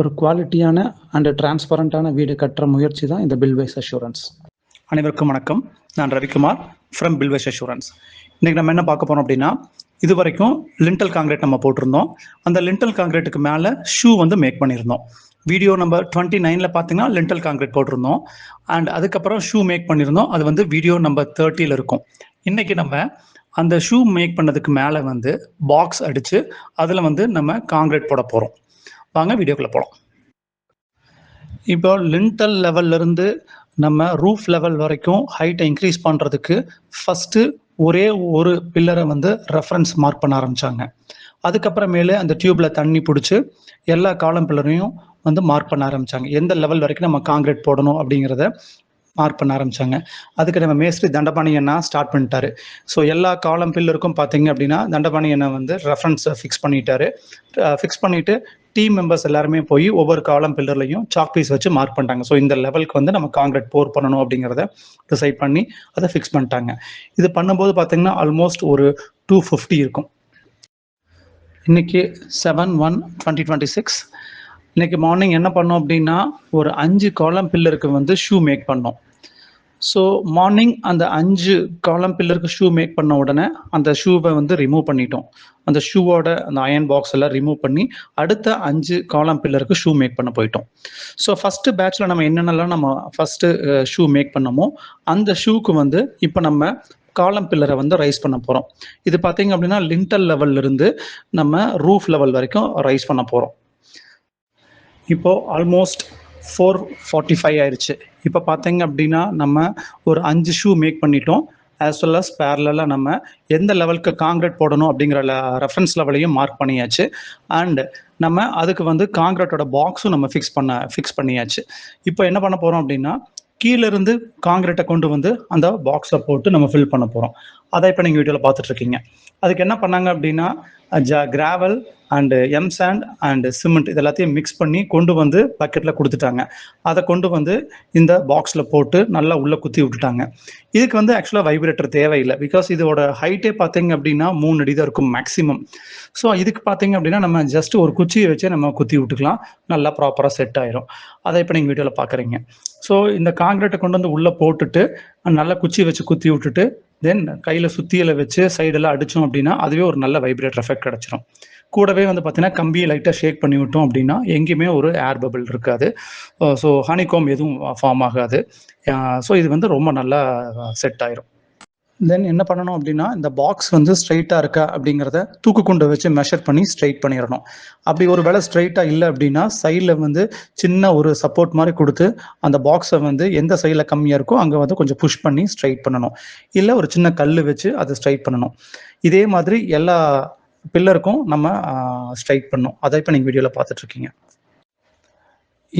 ஒரு குவாலிட்டியான அண்ட் டிரான்ஸ்பரண்டான வீடு கட்டுற முயற்சி தான் இந்த பில்வைஸ் அஷூரன்ஸ். அனைவருக்கும் வணக்கம். நான் ரவிக்குமார் ஃப்ரம் பில்வைஸ் அஷூரன்ஸ். இன்றைக்கி நம்ம என்ன பார்க்க போகிறோம் அப்படின்னா, இது வரைக்கும் லிண்டல் காங்கிரீட் நம்ம போட்டிருந்தோம். அந்த லிண்டல் காங்கிரீட்டுக்கு மேலே ஷூ மேக் பண்ணியிருந்தோம். வீடியோ நம்பர் 29 பார்த்தீங்கன்னா லிண்டல் காங்கிரீட் போட்டிருந்தோம். அண்ட் அதுக்கப்புறம் ஷூ மேக் பண்ணியிருந்தோம். அது வீடியோ நம்பர் 30 இருக்கும். இன்றைக்கி நம்ம அந்த ஷூ மேக் பண்ணதுக்கு மேலே பாக்ஸ் அடித்து அதில் நம்ம காங்கிரீட் போட போகிறோம். வாங்க வீடியோக்குள்ளே போகலாம். இப்போ லிண்டல் லெவல்லேருந்து நம்ம ரூஃப் லெவல் வரைக்கும் ஹைட்டை இன்க்ரீஸ் பண்ணுறதுக்கு ஃபஸ்ட்டு ஒரே ஒரு பில்லரை ரெஃபரன்ஸ் மார்க் பண்ண ஆரம்பித்தாங்க. அதுக்கப்புறமேலே அந்த டியூப்பில் தண்ணி பிடிச்சி எல்லா காலம் பில்லரையும் மார்க் பண்ண ஆரம்பித்தாங்க. எந்த லெவல் வரைக்கும் நம்ம காங்கிரீட் போடணும் அப்படிங்கிறத மார்க் பண்ண ஆரம்பித்தாங்க. அதுக்கு நம்ம மேஸ்திரி தண்டபாணி அண்ணா ஸ்டார்ட் பண்ணிட்டாரு. ஸோ எல்லா காலம் பில்லருக்கும் பார்த்தீங்க அப்படின்னா தண்டபாணி அண்ணா ரெஃபரன்ஸை ஃபிக்ஸ் பண்ணிட்டாரு. ஃபிக்ஸ் பண்ணிவிட்டு டீம் மெம்பர்ஸ் எல்லாருமே போய் ஒவ்வொரு காலம் பில்லர்லையும் சாக் பீஸ் வச்சு மார்க் பண்ணிட்டாங்க. ஸோ இந்த லெவலுக்கு நம்ம காங்கிரீட் போர் பண்ணணும் அப்படிங்கிறத டிசைட் பண்ணி அதை ஃபிக்ஸ் பண்ணிட்டாங்க. இது பண்ணும்போது பார்த்தீங்கன்னா ஆல்மோஸ்ட் ஒரு 250 இருக்கும். இன்னைக்கு 7/1/2026 இன்னைக்கு மார்னிங் என்ன பண்ணோம் அப்படின்னா ஒரு 5 காலம் பில்லருக்கு ஷூ மேக் பண்ணோம். ஸோ மார்னிங் அந்த 5 காலம் பில்லருக்கு ஷூ மேக் பண்ண உடனே அந்த ஷூவை ரிமூவ் பண்ணிட்டோம். அந்த ஷூவோட அந்த அயன் பாக்ஸ் எல்லாம் ரிமூவ் பண்ணி அடுத்த 5 காலம் பில்லருக்கு ஷூ மேக் பண்ண போயிட்டோம். ஸோ ஃபஸ்ட்டு பேட்சில் நம்ம என்னென்னலாம் நம்ம ஃபஸ்ட்டு ஷூ மேக் பண்ணமோ அந்த ஷூக்கு இப்போ நம்ம காலம் பில்லரை ரைஸ் பண்ண போகிறோம். இது பார்த்தீங்க அப்படின்னா லிண்டல் லெவல்லிருந்து நம்ம ரூஃப் லெவல் வரைக்கும் ரைஸ் பண்ண போகிறோம். இப்போது ஆல்மோஸ்ட் 4:45 ஆயிடுச்சு. இப்போ பார்த்தீங்க அப்படின்னா நம்ம ஒரு 5 ஷூ மேக் பண்ணிட்டோம். ஆஸ் வெல் அஸ் பேரலாக நம்ம எந்த லெவலுக்கு காங்கிரீட் போடணும் அப்படிங்கிற ரெஃபரன்ஸ் லெவலையும் மார்க் பண்ணியாச்சு. அண்ட் நம்ம அதுக்கு காங்கிரீட்டோட பாக்ஸும் நம்ம ஃபிக்ஸ் பண்ணியாச்சு. இப்போ என்ன பண்ண போகிறோம் அப்படின்னா கீழேருந்து காங்கிரீட்டை கொண்டு அந்த பாக்ஸை போட்டு நம்ம ஃபில் பண்ண போகிறோம். அதை இப்போ நீங்கள் வீடியோவில் பார்த்துட்ருக்கீங்க. அதுக்கு என்ன பண்ணாங்க அப்படின்னா gravel and M sand and cement இது எல்லாத்தையும் மிக்ஸ் பண்ணி கொண்டு பக்கெட்டில் கொடுத்துட்டாங்க. அதை கொண்டு இந்த பாக்ஸில் போட்டு நல்லா உள்ளே குத்தி விட்டுட்டாங்க. இதுக்கு ஆக்சுவலாக வைப்ரேட்டர் தேவையில்லை. பிகாஸ் இதோட ஹைட்டே பார்த்தீங்க அப்படின்னா 3 அடி தான் இருக்கும் மேக்ஸிமம். ஸோ இதுக்கு பார்த்தீங்க அப்படின்னா நம்ம ஜஸ்ட் ஒரு குச்சியை வச்சே நம்ம குத்தி விட்டுக்கலாம். நல்லா ப்ராப்பராக செட் ஆயிரும். அதை இப்போ நீங்கள் வீடியோவில் பார்க்குறீங்க. ஸோ இந்த காங்கிரீட்டை கொண்டு உள்ளே போட்டுட்டு நல்லா குச்சி வச்சு குத்தி விட்டுட்டு தென் கையில் சுத்தியில் வச்சு சைடெல்லாம் அடித்தோம் அப்படின்னா அதுவே ஒரு நல்ல வைப்ரேட்டர் எஃபெக்ட் கிடச்சிரும். கூடவே பார்த்தீங்கன்னா கம்பியை லைட்டாக ஷேக் பண்ணி விட்டோம் அப்படின்னா எங்கேயுமே ஒரு ஏர் பபிள் இருக்காது. ஸோ ஹனிகோம் எதுவும் ஃபார்ம் ஆகாது. ஸோ இது ரொம்ப நல்லா செட் ஆயிரும். தென் என்ன பண்ணணும் அப்படின்னா இந்த பாக்ஸ் ஸ்ட்ரைட்டாக இருக்கா அப்படிங்கிறத தூக்கு கொண்டு வச்சு மெஷர் பண்ணி ஸ்ட்ரைட் பண்ணிடணும். அப்படி ஒரு வேளை ஸ்ட்ரைட்டாக இல்லை அப்படின்னா சைடில் சின்ன ஒரு சப்போர்ட் மாதிரி கொடுத்து அந்த பாக்ஸை எந்த சைடில் கம்மியாக இருக்கோ அங்கே கொஞ்சம் புஷ் பண்ணி ஸ்ட்ரைட் பண்ணணும். இல்லை ஒரு சின்ன கல் வச்சு அதை ஸ்ட்ரைட் பண்ணணும். இதே மாதிரி எல்லா பில்லருக்கும் நம்ம ஸ்ட்ரைட் பண்ணணும். அதை இப்போ நீங்கள் வீடியோவில் பார்த்துட்ருக்கீங்க.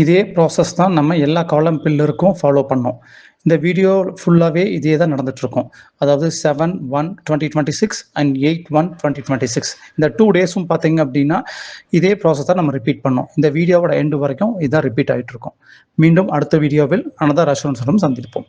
இதே ப்ராசஸ் தான் நம்ம எல்லா காலம் பில்லருக்கும் ஃபாலோ பண்ணோம். இந்த வீடியோ ஃபுல்லாகவே இதே தான் நடந்துகிட்ருக்கோம். அதாவது 7/1/2026 அண்ட் 8/1/2026 இந்த 2 டேஸும் பார்த்தீங்க அப்படின்னா இதே ப்ராசஸ் தான் நம்ம ரிப்பீட் பண்ணோம். இந்த வீடியோவோட எண்டு வரைக்கும் இதான் ரிப்பீட் ஆகிட்டு இருக்கும். மீண்டும் அடுத்த வீடியோவில் அனதர் அஷூரன்ஸுடன் சந்திப்போம்.